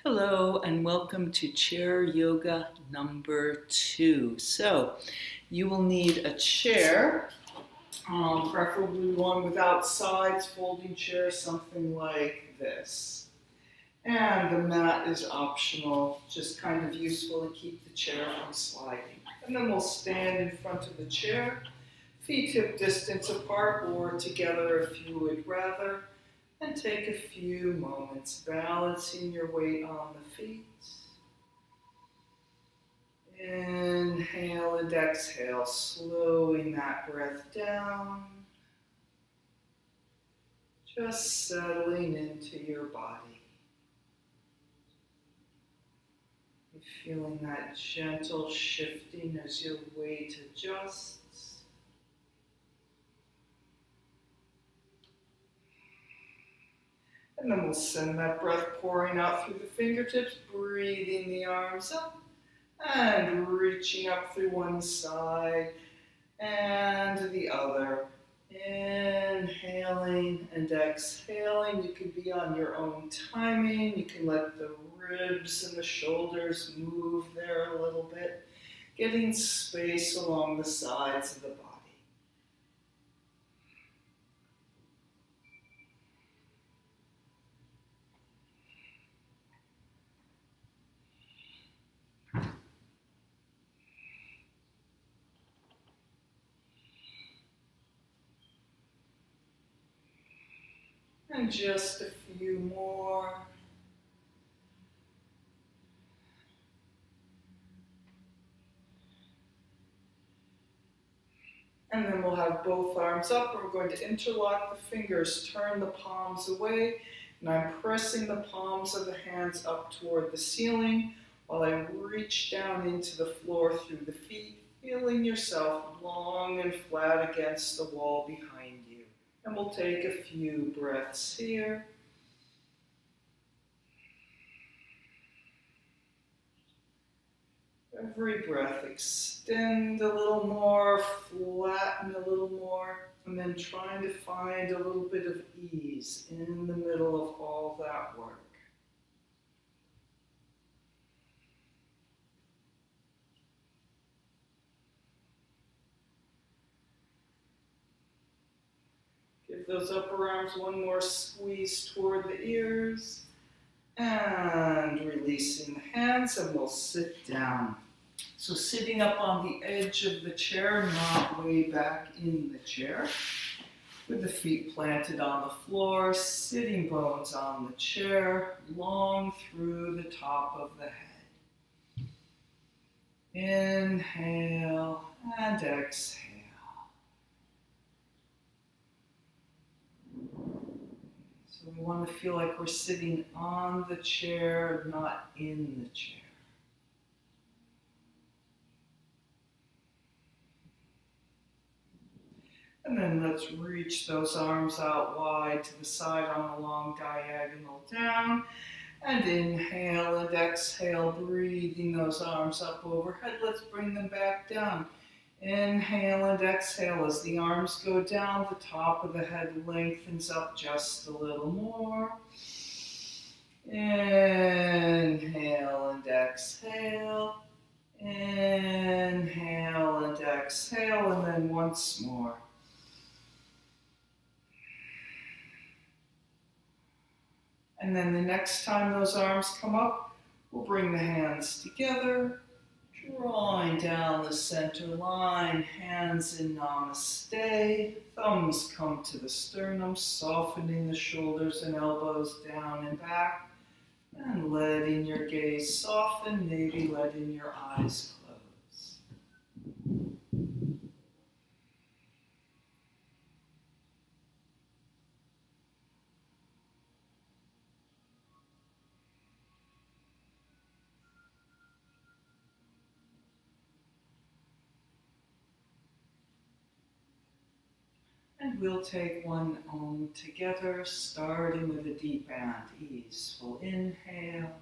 Hello and welcome to chair yoga number 2. So you will need a chair, preferably one without sides, folding chair, something like this. And the mat is optional, just kind of useful to keep the chair from sliding. And then we'll stand in front of the chair, feet hip distance apart or together if you would rather. And take a few moments balancing your weight on the feet. Inhale and exhale, slowing that breath down. Just settling into your body. You're feeling that gentle shifting as your weight adjusts. And then we'll send that breath pouring out through the fingertips, breathing the arms up and reaching up through one side and the other. Inhaling and exhaling. You can be on your own timing. You can let the ribs and the shoulders move there a little bit, getting space along the sides of the body. And just a few more. And then we'll have both arms up, and we're going to interlock the fingers, turn the palms away, and I'm pressing the palms of the hands up toward the ceiling while I reach down into the floor through the feet, feeling yourself long and flat against the wall behind you. And we'll take a few breaths here. Every breath, extend a little more, flatten a little more, and then trying to find a little bit of ease in the middle of all that work. Give those upper arms one more squeeze toward the ears, and releasing the hands, and we'll sit down. So sitting up on the edge of the chair, not way back in the chair, with the feet planted on the floor, sitting bones on the chair, long through the top of the head. Inhale and exhale. So we want to feel like we're sitting on the chair, not in the chair. And then let's reach those arms out wide to the side on a long diagonal down. And inhale and exhale, breathing those arms up overhead. Let's bring them back down. Inhale and exhale as the arms go down, the top of the head lengthens up just a little more. Inhale and exhale. Inhale and exhale, and then once more. And then the next time those arms come up, we'll bring the hands together, drawing down the center line, hands in namaste, thumbs come to the sternum, softening the shoulders and elbows down and back, and letting your gaze soften, maybe letting your eyes close. And we'll take one Om together, starting with a deep and easeful inhale.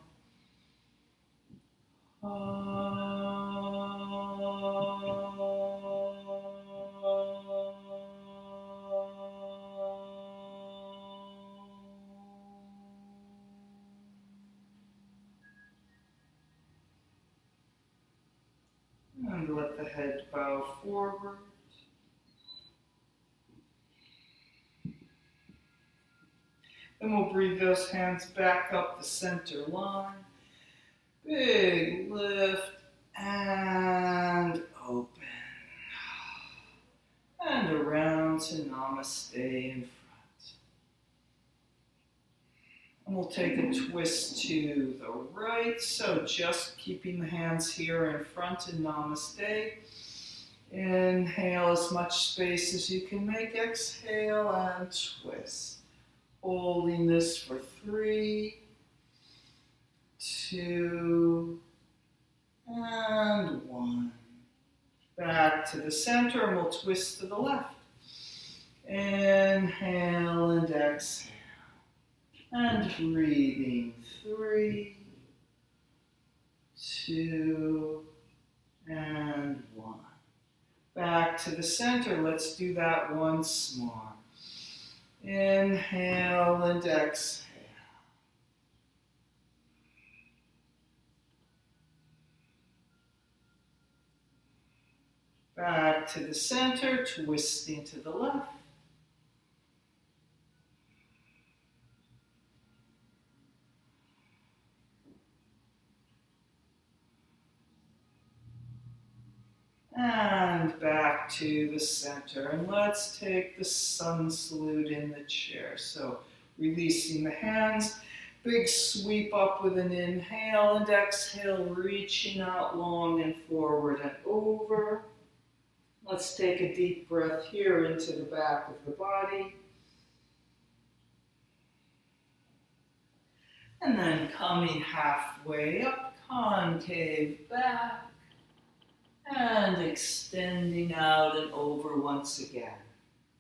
and let the head bow forward. Then we'll breathe those hands back up the center line. Big lift and open. And around to Namaste in front. And we'll take a twist to the right. So just keeping the hands here in front in Namaste. Inhale as much space as you can make. Exhale and twist. Holding this for 3, 2, and 1. Back to the center, and we'll twist to the left. Inhale and exhale. And breathing 3, 2, and 1. Back to the center. Let's do that once more. Inhale and exhale. Back to the center, twisting to the left. And back to the center. And let's take the sun salute in the chair. So releasing the hands, big sweep up with an inhale and exhale, reaching out long and forward and over. Let's take a deep breath here into the back of the body. And then coming halfway up, concave back. And extending out and over once again.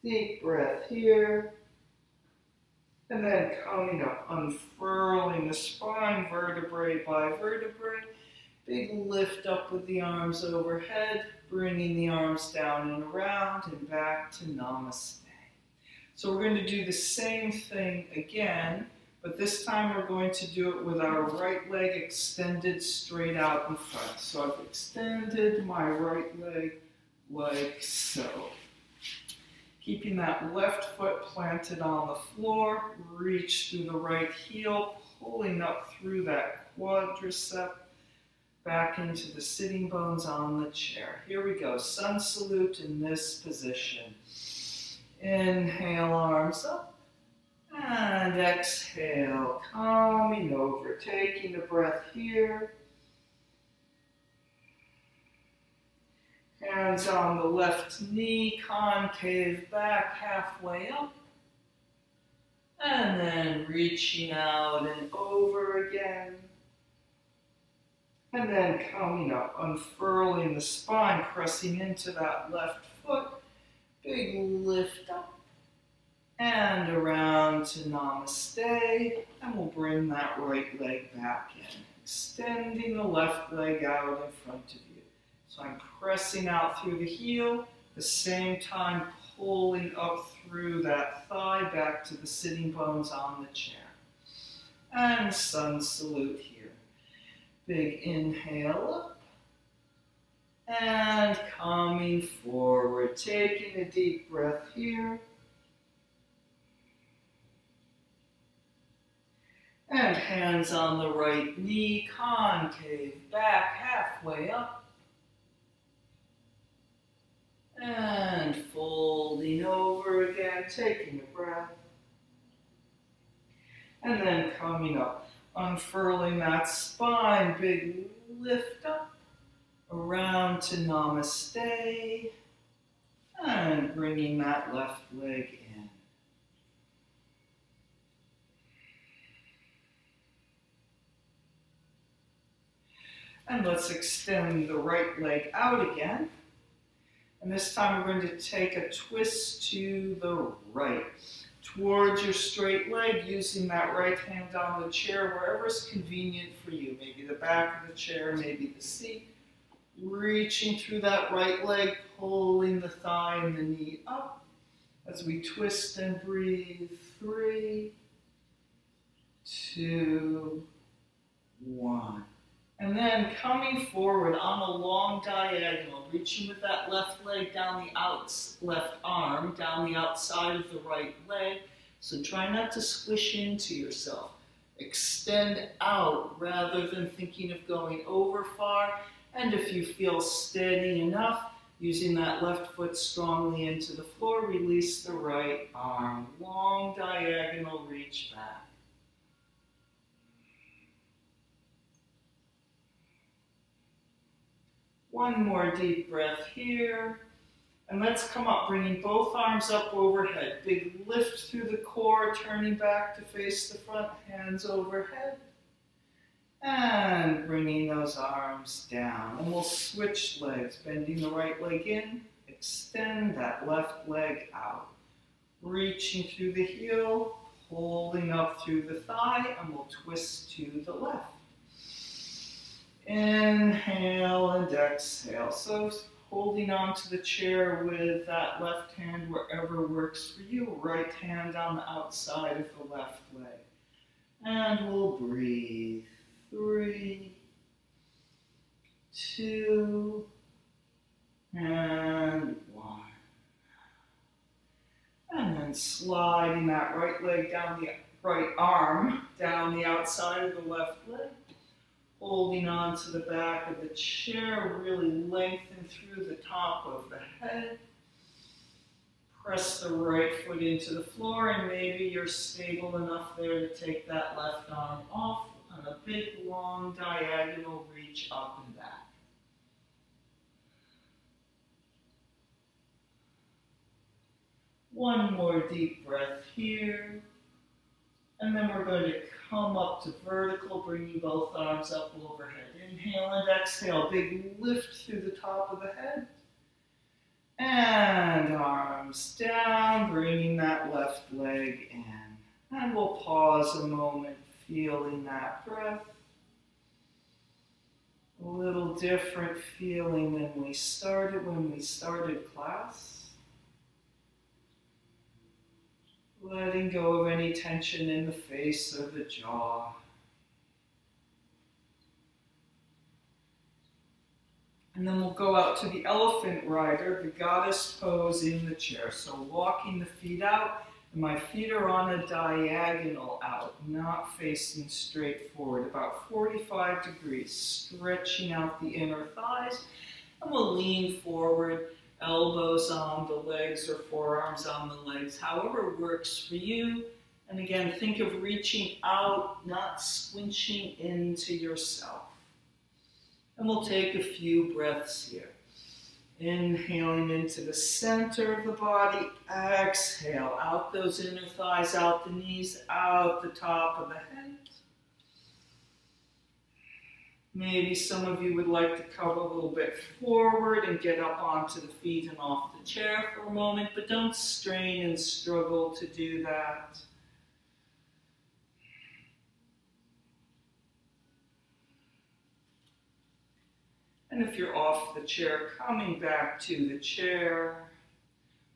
Deep breath here. And then coming up, unfurling the spine, vertebrae by vertebrae. Big lift up with the arms overhead, bringing the arms down and around and back to Namaste. So we're going to do the same thing again, but this time we're going to do it with our right leg extended straight out in front. So I've extended my right leg like so. Keeping that left foot planted on the floor, reach through the right heel, pulling up through that quadricep, back into the sitting bones on the chair. Here we go, sun salute in this position. Inhale, arms up. And exhale, coming over, taking a breath here. Hands on the left knee, concave back, halfway up. And then reaching out and over again. And then coming up, unfurling the spine, pressing into that left foot. Big lift up. And around to Namaste, and we'll bring that right leg back in, extending the left leg out in front of you. So I'm pressing out through the heel, at the same time pulling up through that thigh back to the sitting bones on the chair. And sun salute here. Big inhale up, and coming forward, taking a deep breath here. And hands on the right knee, concave back, halfway up. And folding over again, taking a breath. And then coming up, unfurling that spine, big lift up, around to Namaste. And bringing that left leg in. And let's extend the right leg out again. And this time we're going to take a twist to the right, towards your straight leg, using that right hand on the chair, wherever is convenient for you. Maybe the back of the chair, maybe the seat. Reaching through that right leg, pulling the thigh and the knee up as we twist and breathe. 3, 2, 1. And And then coming forward on a long diagonal, reaching with that left leg down the left arm, down the outside of the right leg. So try not to squish into yourself. Extend out rather than thinking of going over far. And if you feel steady enough, using that left foot strongly into the floor, release the right arm. Long diagonal reach back. One more deep breath here. And let's come up, bringing both arms up overhead. Big lift through the core, turning back to face the front, hands overhead. And bringing those arms down. And we'll switch legs, bending the right leg in, extend that left leg out. Reaching through the heel, holding up through the thigh, and we'll twist to the left. Inhale and exhale. So holding on to the chair with that left hand wherever works for you. Right hand on the outside of the left leg. And we'll breathe. 3, 2, and 1. And then sliding that right leg down the right arm, down the outside of the left leg. Holding on to the back of the chair, really lengthen through the top of the head. Press the right foot into the floor, and maybe you're stable enough there to take that left arm off on a big, long diagonal reach up and back. One more deep breath here. And then we're going to come up to vertical, bringing both arms up overhead. Inhale and exhale. Big lift through the top of the head. And arms down, bringing that left leg in. And we'll pause a moment, feeling that breath. A little different feeling than when we started class. Letting go of any tension in the face or the jaw. And then we'll go out to the elephant rider, the goddess pose in the chair. So walking the feet out, and my feet are on a diagonal out, not facing straight forward, about 45 degrees, stretching out the inner thighs. And we'll lean forward, elbows on the legs or forearms on the legs, however works for you. And again, think of reaching out, not squinching into yourself. And we'll take a few breaths here. Inhaling into the center of the body, exhale, out those inner thighs, out the knees, out the top of the head. Maybe some of you would like to come a little bit forward and get up onto the feet and off the chair for a moment, but don't strain and struggle to do that. And if you're off the chair, coming back to the chair,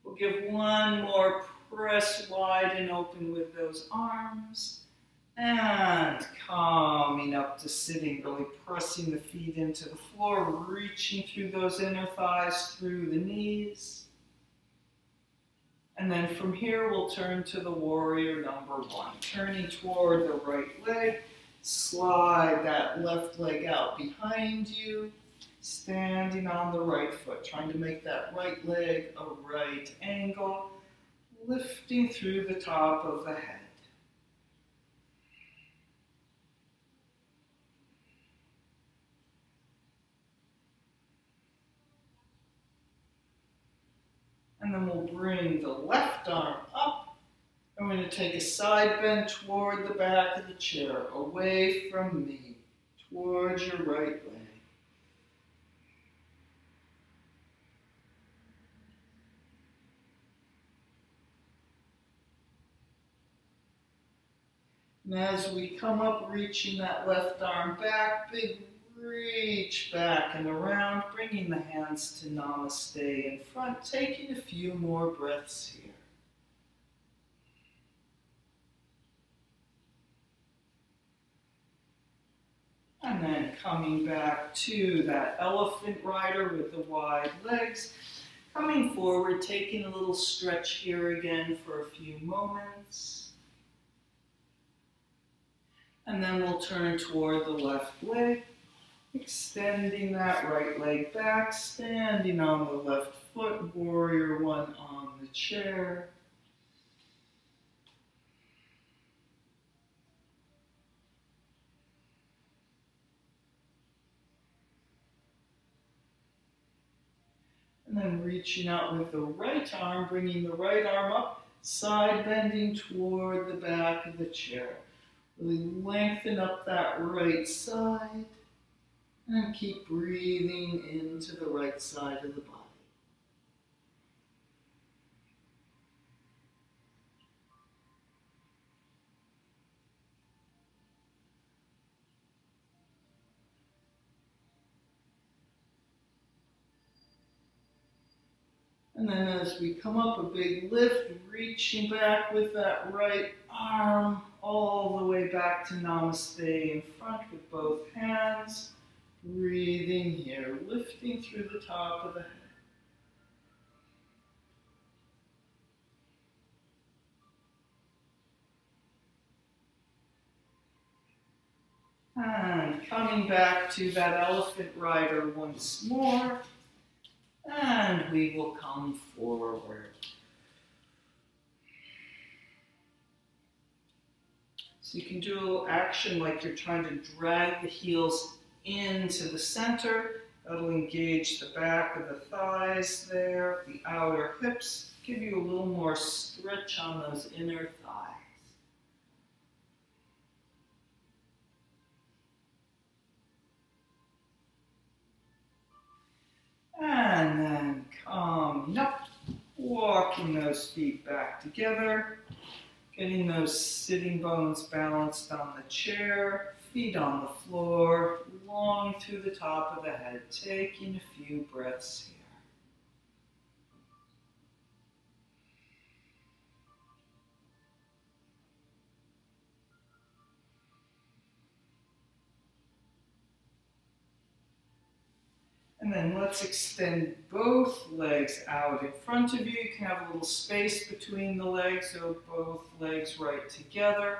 we'll give one more press wide and open with those arms. And coming up to sitting, really pressing the feet into the floor, reaching through those inner thighs, through the knees. And then from here, we'll turn to the warrior number 1. Turning toward the right leg, slide that left leg out behind you, standing on the right foot, trying to make that right leg a right angle, lifting through the top of the head. And then we'll bring the left arm up. I'm going to take a side bend toward the back of the chair, away from me, towards your right leg. And as we come up, reaching that left arm back, big reach back and around, bringing the hands to Namaste in front, taking a few more breaths here. And And then coming back to that elephant rider with the wide legs. Coming forward, taking a little stretch here again for a few moments. And then we'll turn toward the left leg, extending that right leg back, standing on the left foot, warrior one on the chair. And then reaching out with the right arm, bringing the right arm up, side bending toward the back of the chair. Really lengthen up that right side and keep breathing into the right side of the body. And then as we come up, a big lift, reaching back with that right arm all the way back to Namaste in front with both hands. Breathing here, lifting through the top of the head. And coming back to that elephant rider once more. And we will come forward. So you can do action like you're trying to drag the heels into the center. That'll engage the back of the thighs there, the outer hips, give you a little more stretch on those inner thighs. And then coming up, walking those feet back together, getting those sitting bones balanced on the chair, feet on the floor, long through the top of the head, taking a few breaths here. And then let's extend both legs out in front of you. You can have a little space between the legs, so both legs right together.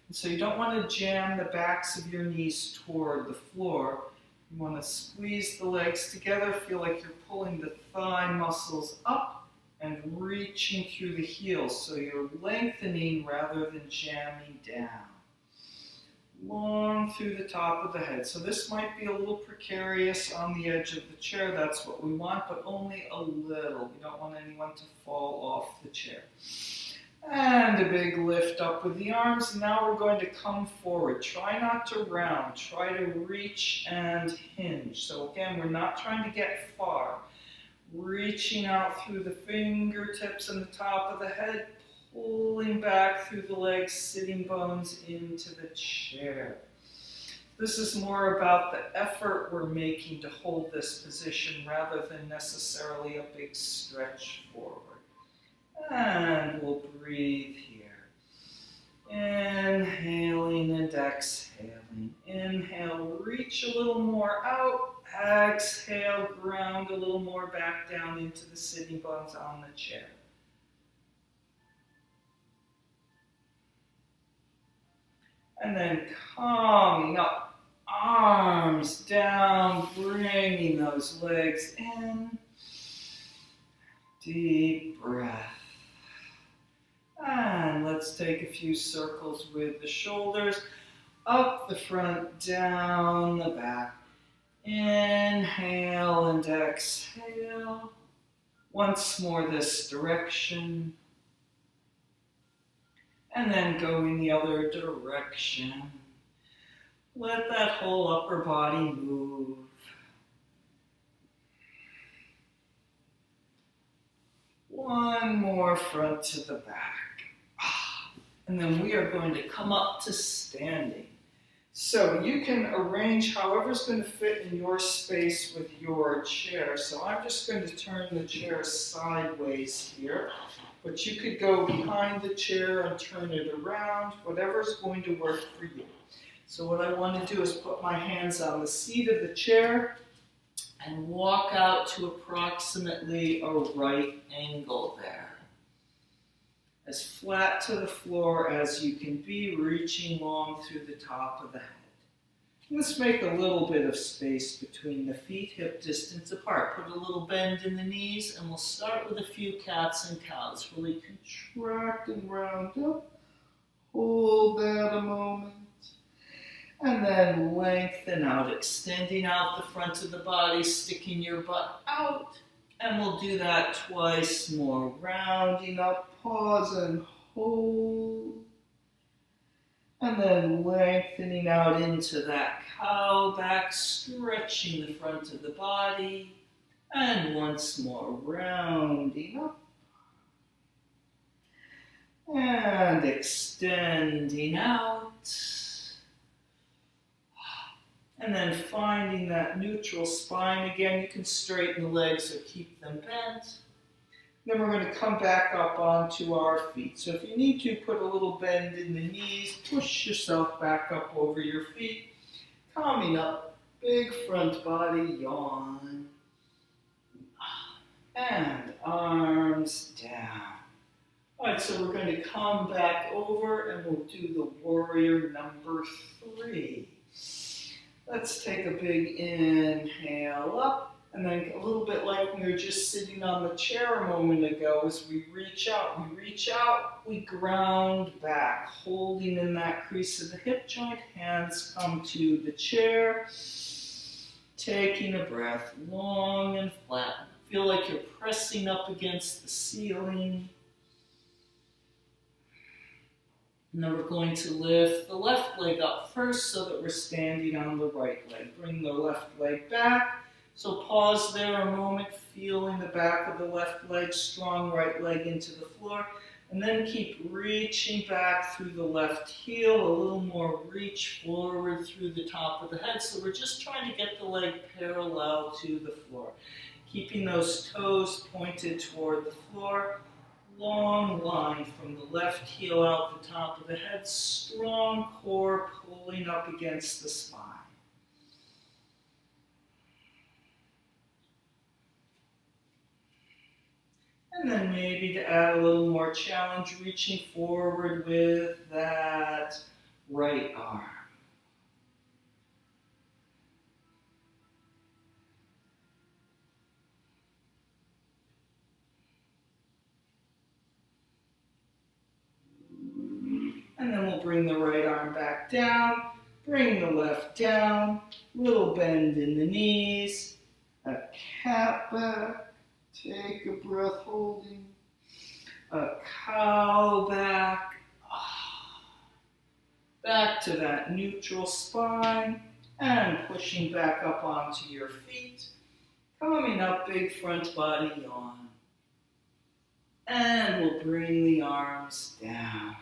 And so you don't want to jam the backs of your knees toward the floor. You want to squeeze the legs together, feel like you're pulling the thigh muscles up and reaching through the heels. So you're lengthening rather than jamming down. Long through the top of the head. So this might be a little precarious on the edge of the chair. That's what we want, but only a little. We don't want anyone to fall off the chair. And a big lift up with the arms. Now we're going to come forward. Try not to round. Try to reach and hinge. So again, we're not trying to get far. Reaching out through the fingertips and the top of the head. Pulling back through the legs, sitting bones into the chair. This is more about the effort we're making to hold this position rather than necessarily a big stretch forward. And we'll breathe here. Inhaling and exhaling. Inhale, reach a little more out. Exhale, ground a little more back down into the sitting bones on the chair. And then coming up, arms down, bringing those legs in. Deep breath. And let's take a few circles with the shoulders. Up the front, down the back. Inhale and exhale. Once more this direction. And then going the other direction. Let that whole upper body move. One more front to the back. And then we are going to come up to standing. So you can arrange however's going to fit in your space with your chair. So I'm just going to turn the chair sideways here. But you could go behind the chair and turn it around, whatever's going to work for you. So what I want to do is put my hands on the seat of the chair and walk out to approximately a right angle there. As flat to the floor as you can be, reaching long through the top of the head. Let's make a little bit of space between the feet, hip distance apart. Put a little bend in the knees, and we'll start with a few cats and cows. Really contract and round up. Hold that a moment. And then lengthen out, extending out the front of the body, sticking your butt out. And we'll do that twice more. Rounding up, pause and hold. And then lengthening out into that cow back, stretching the front of the body. And once more, rounding up. And extending out. And then finding that neutral spine. Again, you can straighten the legs or keep them bent. Then we're going to come back up onto our feet. So if you need to, put a little bend in the knees, push yourself back up over your feet. Coming up, big front body, yawn. And arms down. All right, so we're going to come back over and we'll do the warrior number 3. Let's take a big inhale up. And then a little bit like we were just sitting on the chair a moment ago, as we reach out, we ground back, holding in that crease of the hip joint. Hands come to the chair. Taking a breath, long and flat. Feel like you're pressing up against the ceiling. And then we're going to lift the left leg up first so that we're standing on the right leg. Bring the left leg back. So pause there a moment, feeling the back of the left leg, strong right leg into the floor. And then keep reaching back through the left heel, a little more reach forward through the top of the head. So we're just trying to get the leg parallel to the floor. Keeping those toes pointed toward the floor. Long line from the left heel out the top of the head. Strong core pulling up against the spine. And then maybe to add a little more challenge, reaching forward with that right arm. And then we'll bring the right arm back down, bring the left down, little bend in the knees, a cat back. Take a breath, holding a cow back, back to that neutral spine, and pushing back up onto your feet, coming up, big front body yawn, and we'll bring the arms down.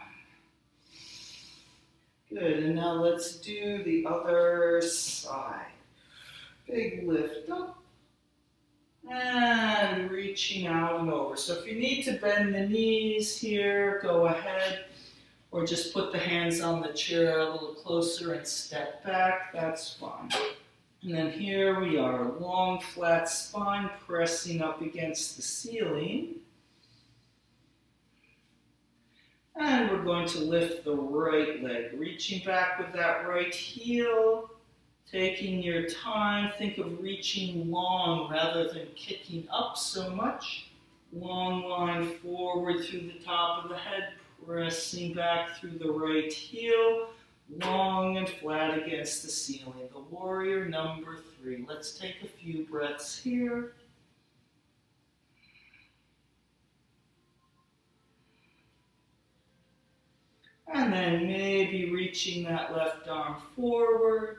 Good, and now let's do the other side. Big lift up. And reaching out and over. So if you need to bend the knees here, go ahead. Or just put the hands on the chair a little closer and step back. That's fine. And then here we are, long flat spine pressing up against the ceiling. And we're going to lift the right leg, reaching back with that right heel. Taking your time, think of reaching long rather than kicking up so much. Long line forward through the top of the head, pressing back through the right heel, long and flat against the ceiling. The warrior number 3. Let's take a few breaths here. And then maybe reaching that left arm forward.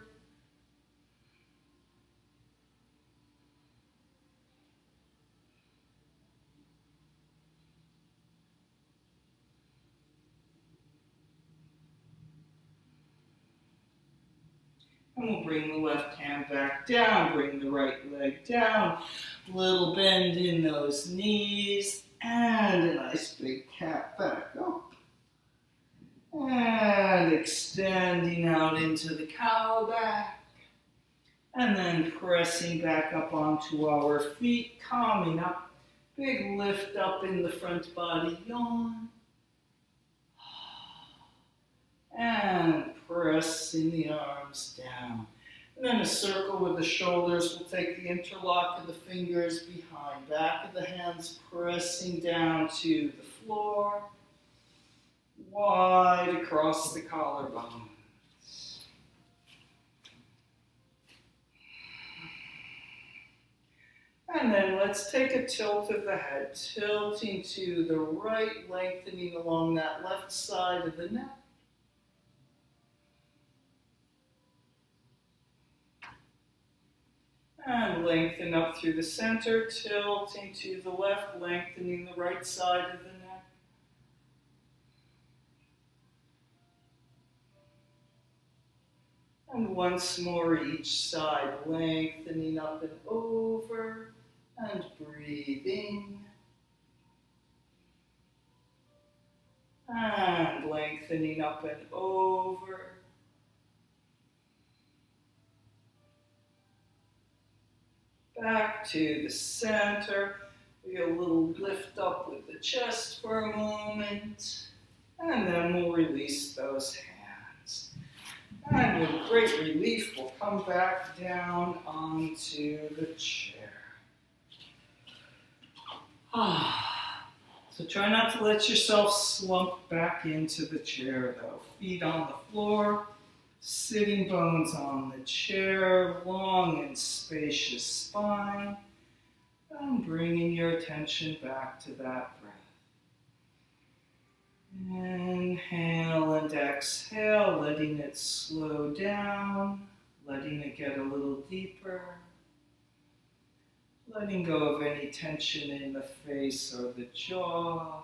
And we'll bring the left hand back down, bring the right leg down, little bend in those knees, and a nice big cat back up. And extending out into the cow back. And then pressing back up onto our feet, calming up. Big lift up in the front body, yawn. And pressing the arms down. And then a circle with the shoulders. We'll take the interlock of the fingers behind. Back of the hands pressing down to the floor. Wide across the collarbone. And then let's take a tilt of the head, tilting to the right, lengthening along that left side of the neck. And lengthen up through the center, tilting to the left, lengthening the right side of the neck. And once more each side, lengthening up and over, and breathing. And lengthening up and over. Back to the center. We get a little lift up with the chest for a moment. And then we'll release those hands. And with great relief, we'll come back down onto the chair. So try not to let yourself slump back into the chair though. Feet on the floor, sitting bones on the chair, long and spacious spine. And bringing your attention back to that breath. Inhale and exhale, letting it slow down, letting it get a little deeper. Letting go of any tension in the face or the jaw.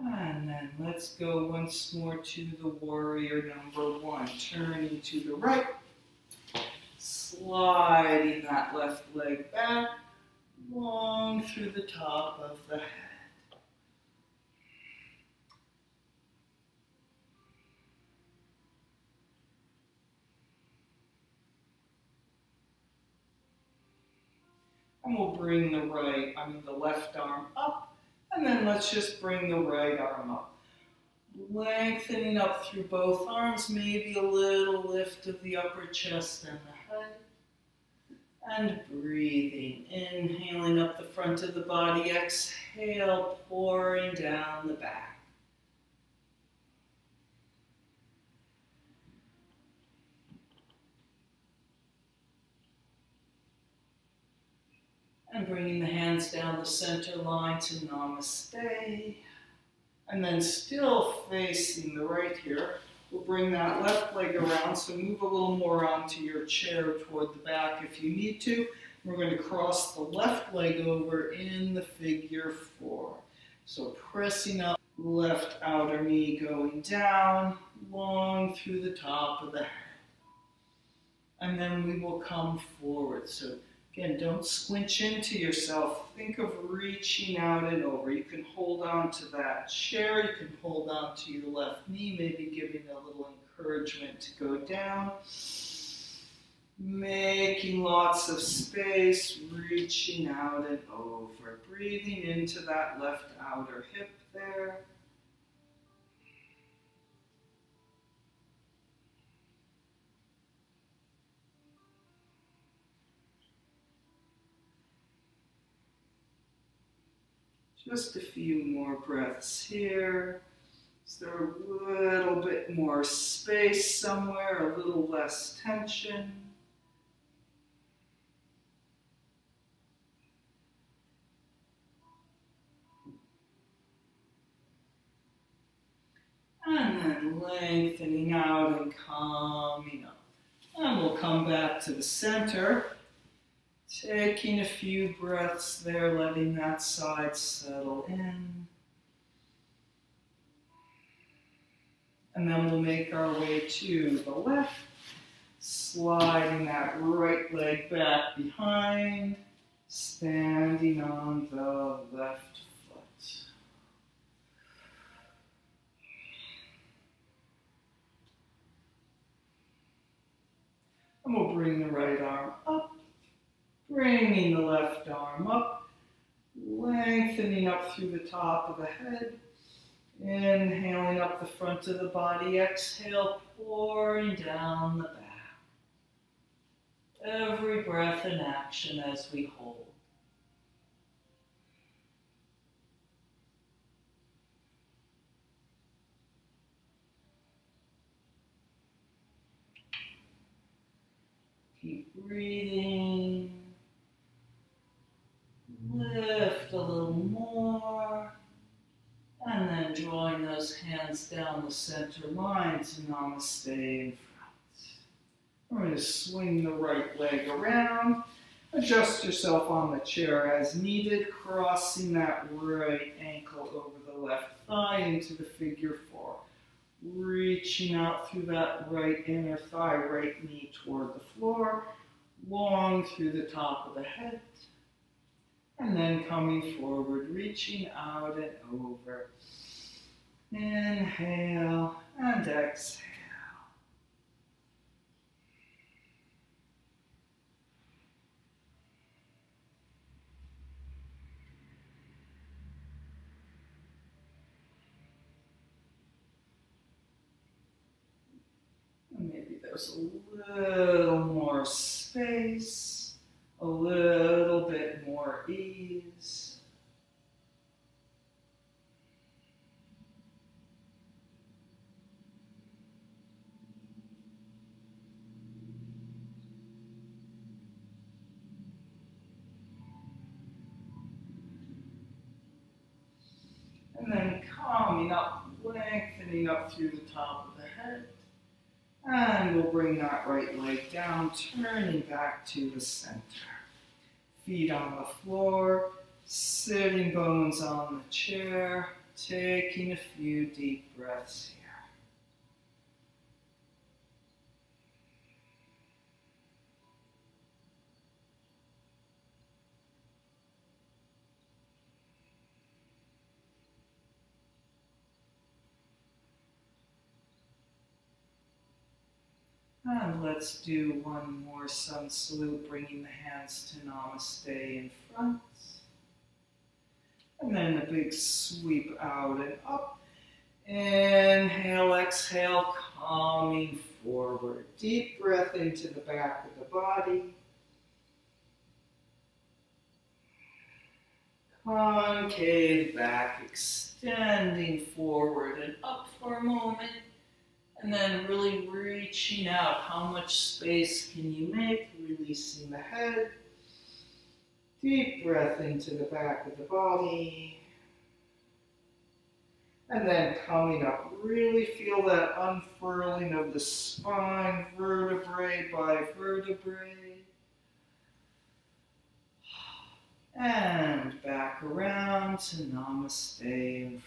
And then let's go once more to the warrior number one. Turning to the right, sliding that left leg back, long through the top of the head. And we'll bring the left arm up. And then let's just bring the right arm up. Lengthening up through both arms, maybe a little lift of the upper chest and the head. And breathing, inhaling up the front of the body, exhale, pouring down the back. And bringing the hands down the center line to Namaste. And then still facing the right here, we'll bring that left leg around. So move a little more onto your chair toward the back if you need to. We're going to cross the left leg over in the figure four. So pressing up, left outer knee going down, long through the top of the head. And then we will come forward. So again, don't squinch into yourself. Think of reaching out and over. You can hold on to that chair. You can hold on to your left knee, maybe giving a little encouragement to go down. Making lots of space, reaching out and over. Breathing into that left outer hip there. Just a few more breaths here. Is there a little bit more space somewhere, a little less tension? And then lengthening out and coming up. And we'll come back to the center. Taking a few breaths there, letting that side settle in. And then we'll make our way to the left, sliding that right leg back behind, standing on the left foot. And we'll bring the right arm up, bringing the left arm up, lengthening up through the top of the head. Inhaling up the front of the body, exhale, pouring down the back. Every breath in action as we hold. Keep breathing. Lift a little more. And then drawing those hands down the center line to namaste in front. We're going to swing the right leg around. Adjust yourself on the chair as needed, crossing that right ankle over the left thigh into the figure four. Reaching out through that right inner thigh, right knee toward the floor, long through the top of the head. And then coming forward, reaching out and over. Inhale and exhale. And maybe there's a little more space, a little bit more ease. And then coming up, lengthening up through the top of the head. And we'll bring that right leg down, turning back to the center. Feet on the floor, sitting bones on the chair, taking a few deep breaths here. And let's do one more sun salute, bringing the hands to namaste in front. And then a big sweep out and up. Inhale, exhale, coming forward. Deep breath into the back of the body. Concave back, extending forward and up for a moment. And then really reaching out. How much space can you make? Releasing the head. Deep breath into the back of the body. And then coming up, really feel that unfurling of the spine, vertebrae by vertebrae. And back around to namaste in front.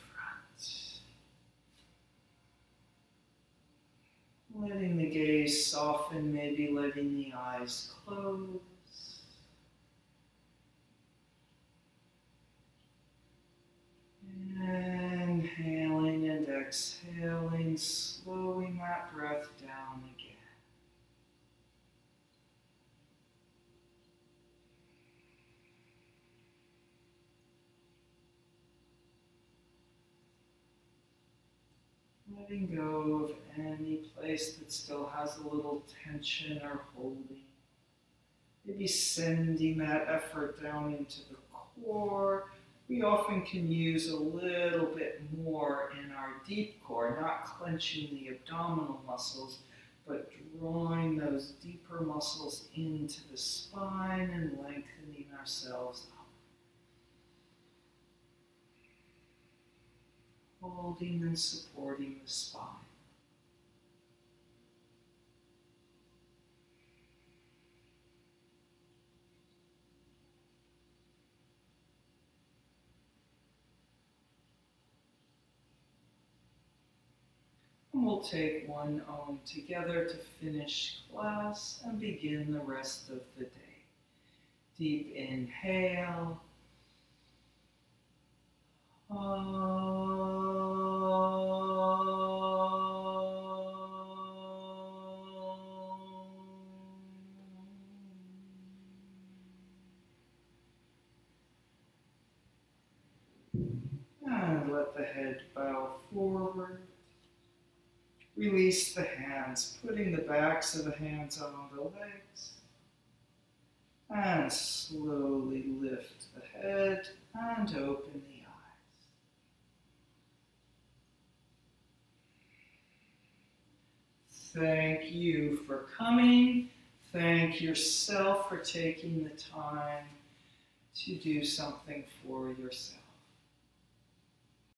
Letting the gaze soften, maybe letting the eyes close. Inhaling and exhaling, slowing that breath down again. Letting go of any place that still has a little tension or holding. Maybe sending that effort down into the core. We often can use a little bit more in our deep core, not clenching the abdominal muscles, but drawing those deeper muscles into the spine and lengthening ourselves up. Holding and supporting the spine. And we'll take one Om together to finish class and begin the rest of the day. Deep inhale. And let the head bow forward. Release the hands, putting the backs of the hands on the legs. And slowly lift the head and open the eyes. Thank you for coming. Thank yourself for taking the time to do something for yourself.